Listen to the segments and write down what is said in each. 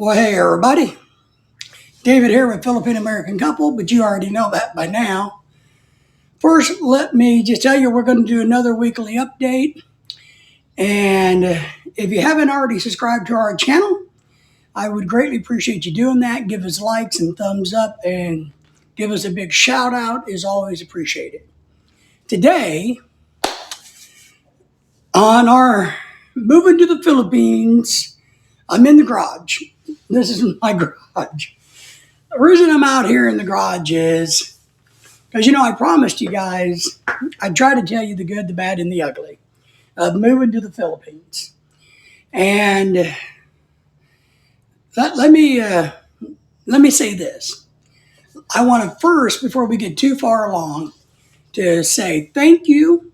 Well, hey, everybody. David here with Philippine American Couple, but you already know that by now. First, let me just tell you we're going to do another weekly update. And if you haven't already subscribed to our channel, I would greatly appreciate you doing that. Give us likes and thumbs up and give us a big shout out is always appreciated. Today, on our moving to the Philippines, I'm in the garage. This is my garage. The reason I'm out here in the garage is because, I promised you guys I'd try to tell you the good, the bad, and the ugly of moving to the Philippines. And let me say this. I want to first, before we get too far along, to say thank you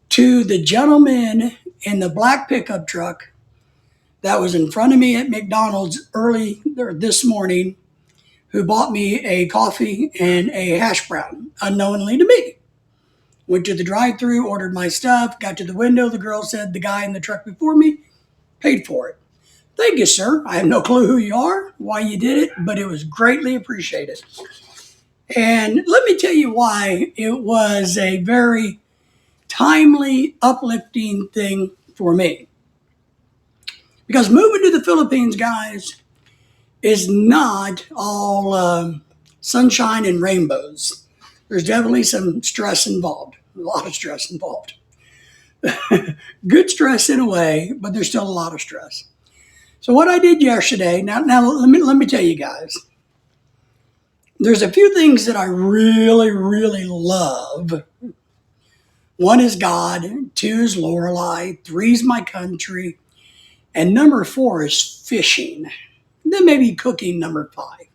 to the gentleman in the black pickup truck that was in front of me at McDonald's early this morning, who bought me a coffee and a hash brown, unknowingly to me. Went to the drive-thru, ordered my stuff, got to the window. The girl said the guy in the truck before me paid for it. Thank you, sir. I have no clue who you are, why you did it, but it was greatly appreciated. And let me tell you why it was a very timely, uplifting thing for me. Because moving to the Philippines, guys, is not all sunshine and rainbows. There's definitely some stress involved, a lot of stress involved. Good stress in a way, but there's still a lot of stress. So what I did yesterday, now let me tell you guys, there's a few things that I really, really love. One is God, two is Lorelei, three is my country, and number four is fishing. Then maybe cooking, number five.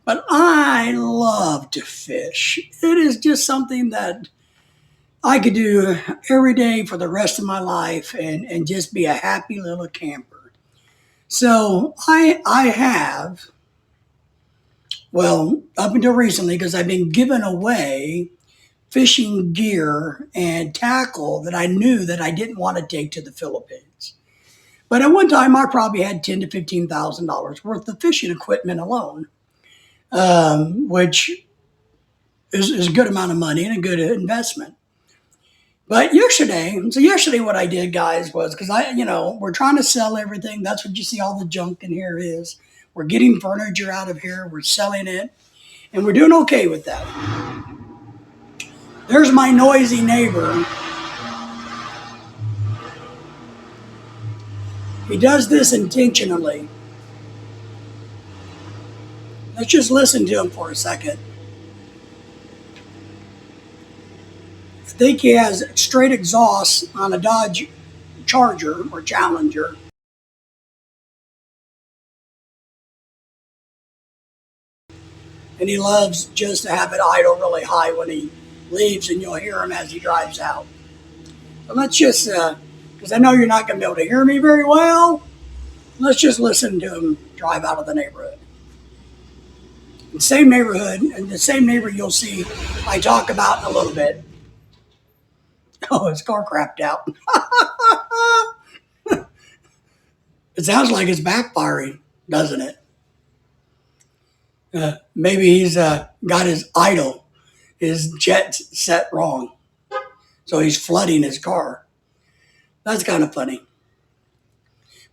But I love to fish. It is just something that I could do every day for the rest of my life and just be a happy little camper. So I have, well, up until recently, because I've been given away fishing gear and tackle that I knew that I didn't want to take to the Philippines. But at one time, I probably had $10,000 to $15,000 worth of fishing equipment alone, which is a good amount of money and a good investment. But yesterday what I did, guys, was because we're trying to sell everything. That's what you see all the junk in here is. We're getting furniture out of here. We're selling it. And we're doing okay with that. There's my noisy neighbor. He does this intentionally. Let's just listen to him for a second. I think he has straight exhaust on a Dodge Charger or Challenger. And he loves just to have it idle really high when he leaves, and you'll hear him as he drives out. But let's just, because I know you're not going to be able to hear me very well, let's just listen to him drive out of the neighborhood. The same neighborhood, and the same neighbor you'll see I talk about in a little bit. Oh, his car crapped out. It sounds like it's backfiring, doesn't it? Maybe he's got his jet set wrong. So he's flooding his car. That's kind of funny.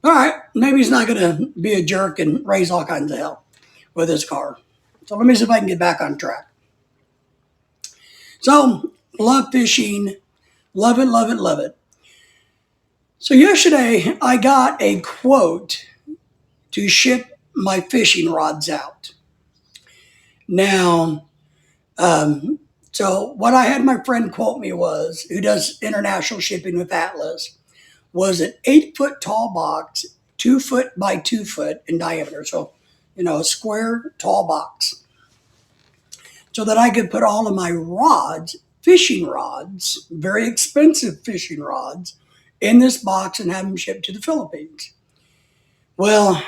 All right, maybe he's not going to be a jerk and raise all kinds of hell with his car. So let me see if I can get back on track. So, love fishing. Love it, love it, love it. So yesterday, I got a quote to ship my fishing rods out. Now, so what I had my friend quote me was, who does international shipping with Atlas, was an 8-foot tall box, 2 foot by 2 foot in diameter. So, a square tall box. So that I could put all of my rods, fishing rods, very expensive fishing rods, in this box and have them shipped to the Philippines. Well,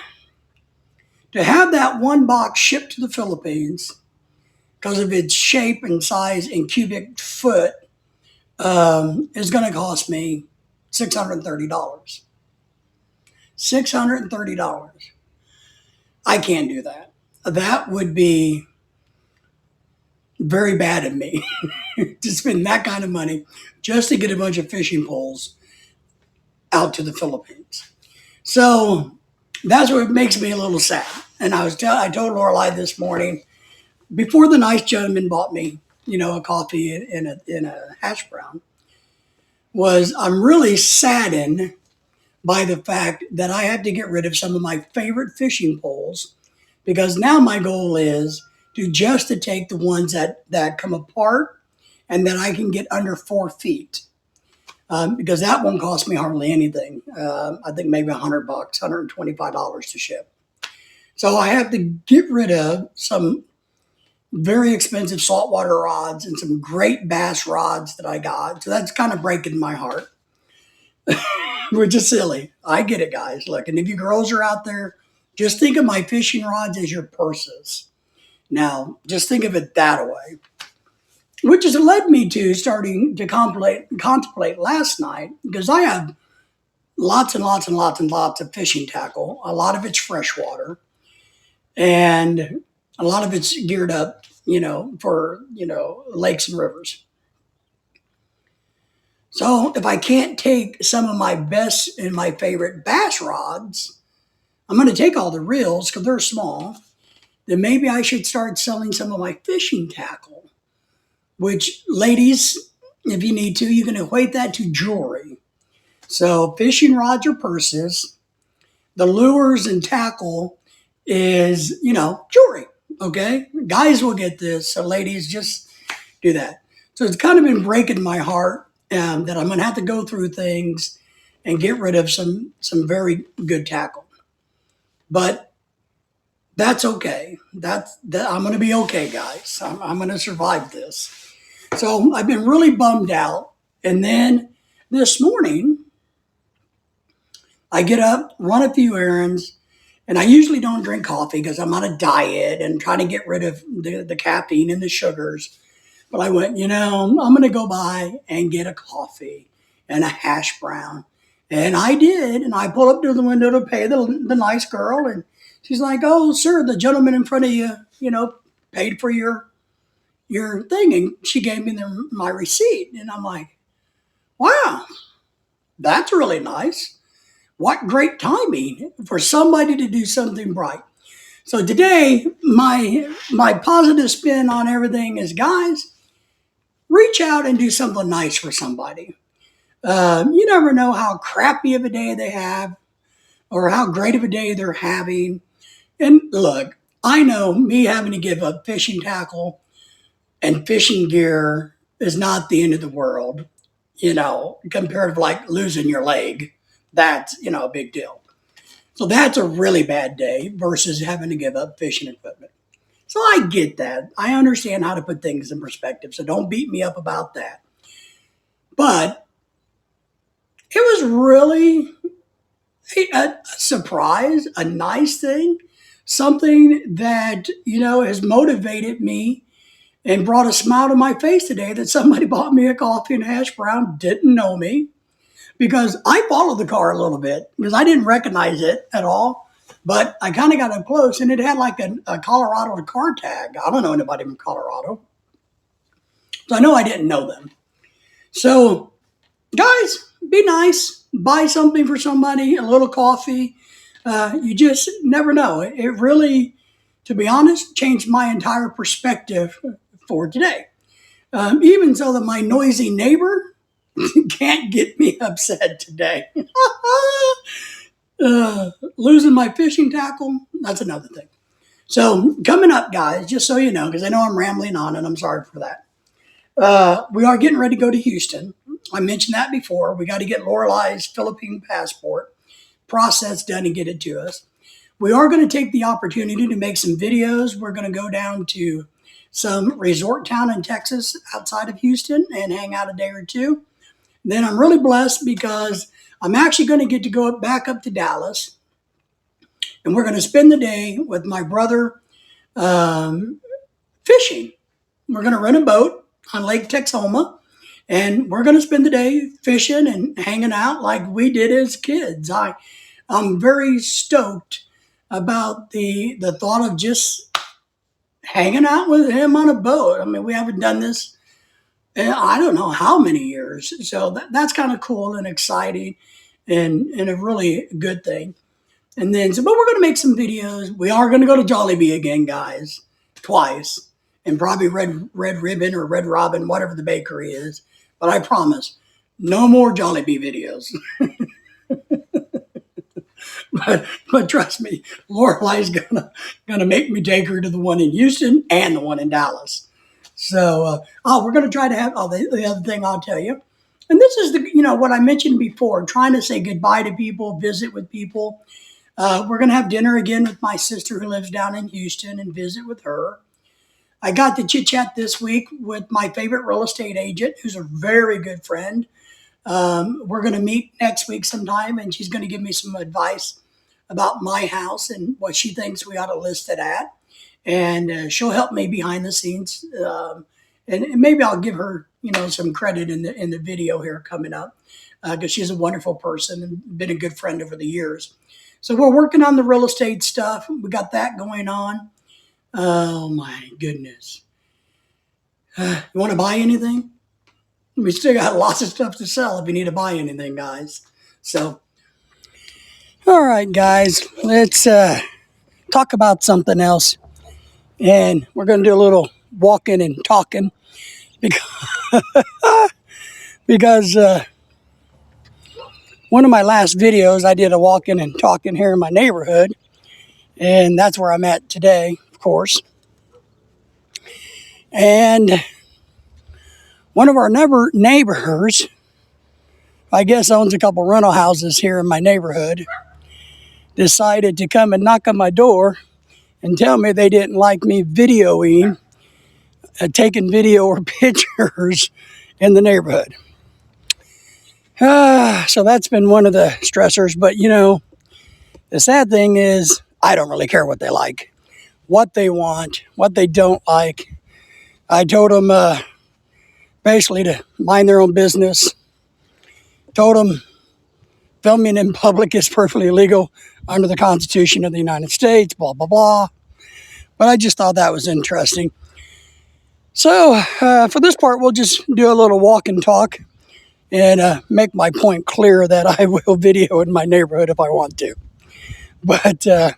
to have that one box shipped to the Philippines, because of its shape and size in cubic foot, is going to cost me $630. $630. I can't do that. That would be very bad of me to spend that kind of money just to get a bunch of fishing poles out to the Philippines. So that's what makes me a little sad. And I told Lorelai this morning before the nice gentleman bought me, a coffee in a hash brown. Was I'm really saddened by the fact that I have to get rid of some of my favorite fishing poles because now my goal is to take the ones that come apart and that I can get under 4 feet. Because that won't cost me hardly anything. I think maybe $100, $125 to ship. So I have to get rid of some very expensive saltwater rods and some great bass rods that I got. So that's kind of breaking my heart, which is silly. I get it, guys. Look, and if you girls are out there, just think of my fishing rods as your purses. Now, just think of it that way, which has led me to starting to contemplate last night because I have lots and lots and lots and lots of fishing tackle. A lot of it's freshwater, and a lot of it's geared up, for lakes and rivers. So if I can't take some of my best and my favorite bass rods, I'm going to take all the reels because they're small. Then maybe I should start selling some of my fishing tackle, which, ladies, if you need to, you can equate that to jewelry. So fishing rods or purses, the lures and tackle is, jewelry. Okay. Guys will get this. So ladies, just do that. So it's kind of been breaking my heart that I'm going to have to go through things and get rid of some very good tackle. But that's okay. I'm going to be okay, guys. I'm going to survive this. So I've been really bummed out. And then this morning, I get up, run a few errands, and I usually don't drink coffee because I'm on a diet and trying to get rid of the caffeine and the sugars. But I went, I'm going to go by and get a coffee and a hash brown. And I did. And I pull up to the window to pay the nice girl. And she's like, oh, sir, the gentleman in front of you, paid for your thing. And she gave me my receipt. And I'm like, wow, that's really nice. What great timing for somebody to do something bright. So today, my positive spin on everything is, guys, reach out and do something nice for somebody. You never know how crappy of a day they have or how great of a day they're having. And look, I know me having to give up fishing tackle and fishing gear is not the end of the world, compared to like losing your leg. That's, a big deal. So that's a really bad day versus having to give up fishing equipment. So I get that. I understand how to put things in perspective. So don't beat me up about that. But it was really a surprise, a nice thing, something that, has motivated me and brought a smile to my face today that somebody bought me a coffee and hash brown, didn't know me, because I followed the car a little bit because I didn't recognize it at all. But I kind of got up close and it had like a Colorado car tag. I don't know anybody from Colorado. So I know I didn't know them. So, guys, be nice. Buy something for somebody, a little coffee. You just never know. It really, to be honest, changed my entire perspective for today. Even so that my noisy neighbor can't get me upset today. Losing my fishing tackle, that's another thing. So coming up, guys, just so you know, because I know I'm rambling on and I'm sorry for that. We are getting ready to go to Houston. I mentioned that before. We got to get Lorelai's Philippine passport processed done and get it to us. We are going to take the opportunity to make some videos. We're going to go down to some resort town in Texas outside of Houston and hang out a day or two. Then I'm really blessed because I'm actually going to get to go back up to Dallas. And we're going to spend the day with my brother fishing. We're going to rent a boat on Lake Texoma. And we're going to spend the day fishing and hanging out like we did as kids. I'm very stoked about the thought of just hanging out with him on a boat. I mean, we haven't done this in I don't know how many years. So that's kind of cool and exciting and a really good thing. And then, so, but we're going to make some videos. We are going to go to Jollibee again, guys, twice, and probably Red Ribbon or Red Robin, whatever the bakery is. But I promise, no more Jollibee videos. but trust me, Lorelai's gonna make me take her to the one in Houston and the one in Dallas. So, we're gonna try to have. Oh, the other thing I'll tell you, and this is what I mentioned before, trying to say goodbye to people, visit with people. We're going to have dinner again with my sister who lives down in Houston and visit with her. I got to chit chat this week with my favorite real estate agent, who's a very good friend. We're going to meet next week sometime, and she's going to give me some advice about my house and what she thinks we ought to list it at. And she'll help me behind the scenes. And maybe I'll give her, some credit in the video here coming up, because she's a wonderful person and been a good friend over the years. So we're working on the real estate stuff. We got that going on. Oh my goodness. You want to buy anything? We still got lots of stuff to sell if you need to buy anything, guys. So, all right, guys, let's talk about something else. And we're going to do a little walking and talking because one of my last videos, I did a walking and talking here in my neighborhood, and that's where I'm at today, of course. And one of our neighbors, I guess owns a couple rental houses here in my neighborhood, decided to come and knock on my door and tell me they didn't like me videoing, taking video or pictures in the neighborhood. So that's been one of the stressors. But, the sad thing is I don't really care what they like, what they want, what they don't like. I told them basically to mind their own business. Told them filming in public is perfectly legal under the Constitution of the United States, blah, blah, blah. But I just thought that was interesting. So for this part, we'll just do a little walk and talk and make my point clear that I will video in my neighborhood if I want to. But so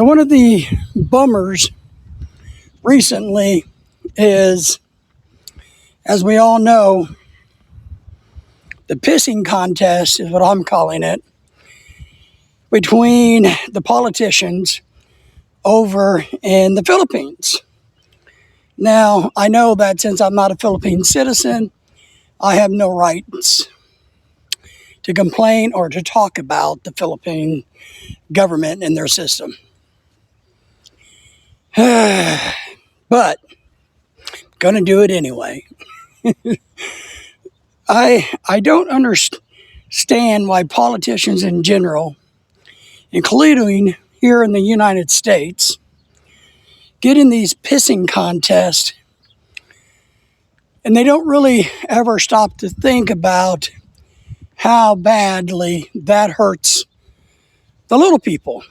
one of the bummers recently is, as we all know, the pissing contest is what I'm calling it, between the politicians over in the Philippines. Now, I know that since I'm not a Philippine citizen, I have no rights to complain or to talk about the Philippine government and their system. But going to do it anyway. I don't understand why politicians in general, including here in the United States, get in these pissing contests, and they don't really ever stop to think about how badly that hurts the little people,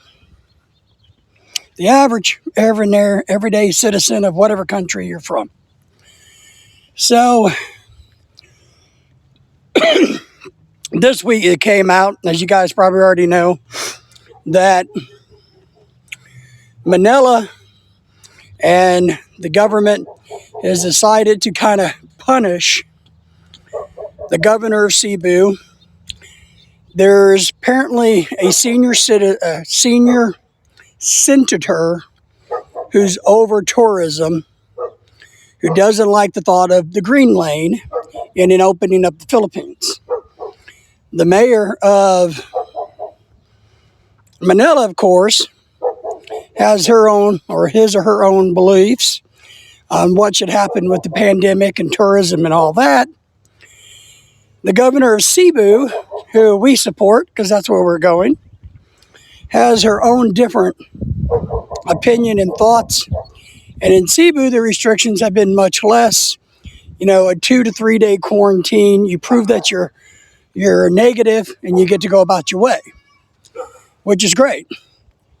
the average everyday citizen of whatever country you're from. So this week it came out, as you guys probably already know, that Manila and the government has decided to kind of punish the governor of Cebu. There's apparently a senior senator who's over tourism, who doesn't like the thought of the green lane and in opening up the Philippines. The mayor of Manila, of course, has her own, or his or her own, beliefs on what should happen with the pandemic and tourism and all that. The governor of Cebu, who we support because that's where we're going, has her own different opinion and thoughts. And in Cebu, the restrictions have been much less. A 2 to 3 day quarantine. You prove that you're negative and you get to go about your way. which is great.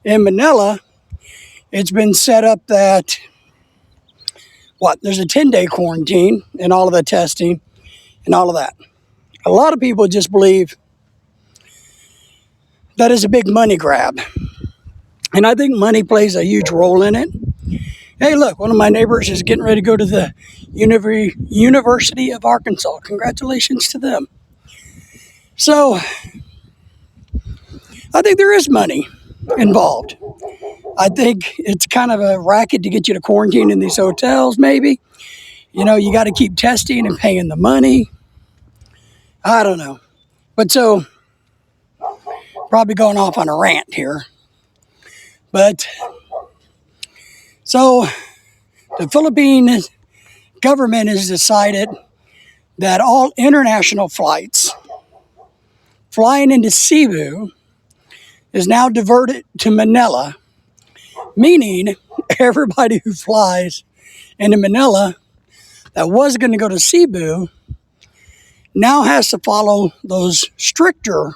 In Manila, it's been set up that, there's a 10-day quarantine and all of the testing and all of that. A lot of people just believe that is a big money grab. And I think money plays a huge role in it. Hey, look, one of my neighbors is getting ready to go to the University of Arkansas. Congratulations to them. So I think there is money involved. I think it's kind of a racket to get you to quarantine in these hotels, maybe. You got to keep testing and paying the money. I don't know. But so, probably going off on a rant here. But so, the Philippine government has decided that all international flights flying into Cebu is now diverted to Manila, meaning everybody who flies into Manila that was going to go to Cebu now has to follow those stricter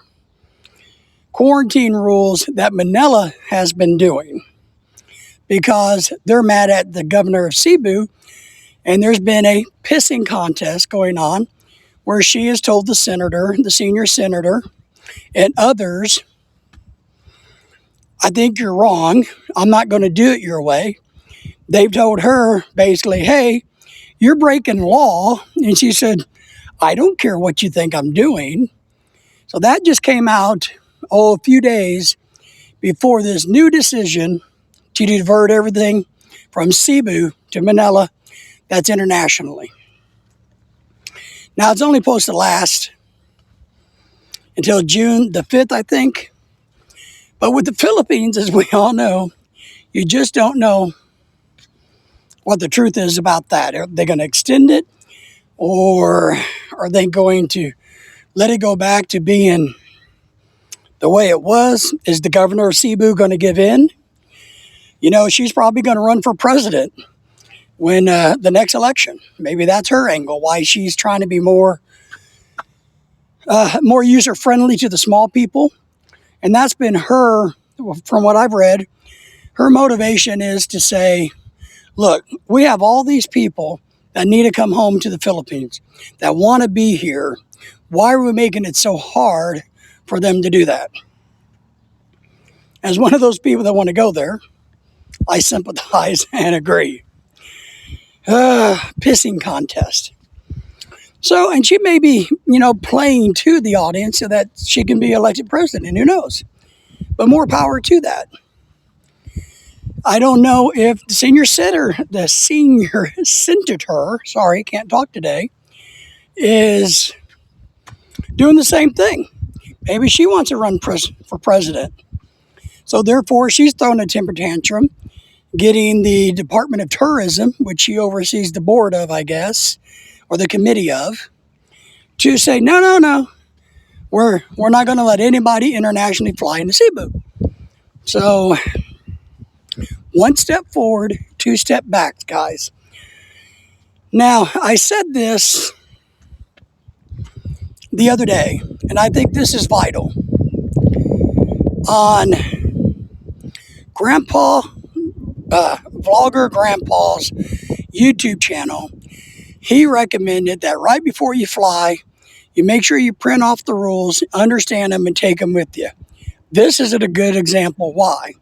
quarantine rules that Manila has been doing, because they're mad at the governor of Cebu, and there's been a pissing contest going on where she has told the senior senator, and others, I think you're wrong. I'm not going to do it your way. They've told her basically, hey, you're breaking law. And she said, I don't care what you think I'm doing. So that just came out, a few days before this new decision to divert everything from Cebu to Manila that's internationally. Now, it's only supposed to last until June the 5th, I think. But with the Philippines, as we all know, you just don't know what the truth is about that. Are they going to extend it, or are they going to let it go back to being the way it was? Is the governor of Cebu going to give in? She's probably going to run for president when the next election. Maybe that's her angle, why she's trying to be more user-friendly to the small people. And that's been her, from what I've read, her motivation is to say, look, we have all these people that need to come home to the Philippines, that want to be here. Why are we making it so hard for them to do that? As one of those people that want to go there, I sympathize and agree. Pissing contest. So, and she may be, playing to the audience so that she can be elected president. Who knows? But more power to that. I don't know if the senior senator, sorry, can't talk today, is doing the same thing. Maybe she wants to run for president. So therefore, she's throwing a temper tantrum, getting the Department of Tourism, which she oversees the board of, I guess, or the committee of, to say, no, we're not going to let anybody internationally fly into Cebu. So, one step forward, two step back, guys. Now, I said this the other day, and I think this is vital. On Vlogger Grandpa's YouTube channel, he recommended that right before you fly, you make sure you print off the rules, understand them, and take them with you. This is a good example why.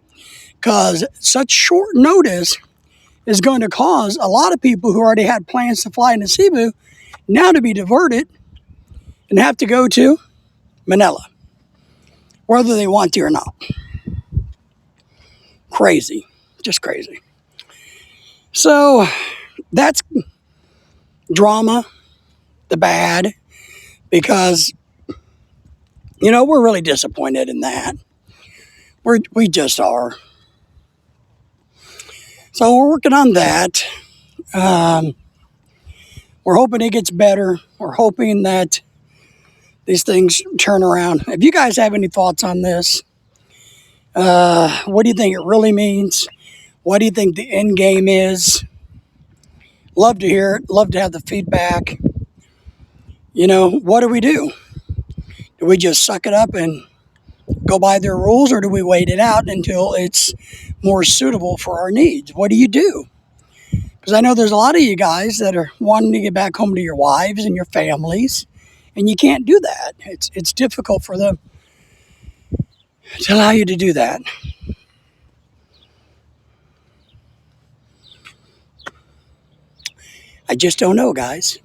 Because such short notice is going to cause a lot of people who already had plans to fly into Cebu now to be diverted and have to go to Manila, whether they want to or not. Crazy. Just crazy. So that's drama, the bad, because, we're really disappointed in that. We just are. So we're working on that. We're hoping it gets better. We're hoping that these things turn around. If you guys have any thoughts on this, what do you think it really means? What do you think the end game is? Love to hear it. Love to have the feedback. What do we do? Do we just suck it up and go by their rules, or do we wait it out until it's more suitable for our needs? What do you do? Because I know there's a lot of you guys that are wanting to get back home to your wives and your families, and you can't do that. It's difficult for them to allow you to do that. I just don't know, guys.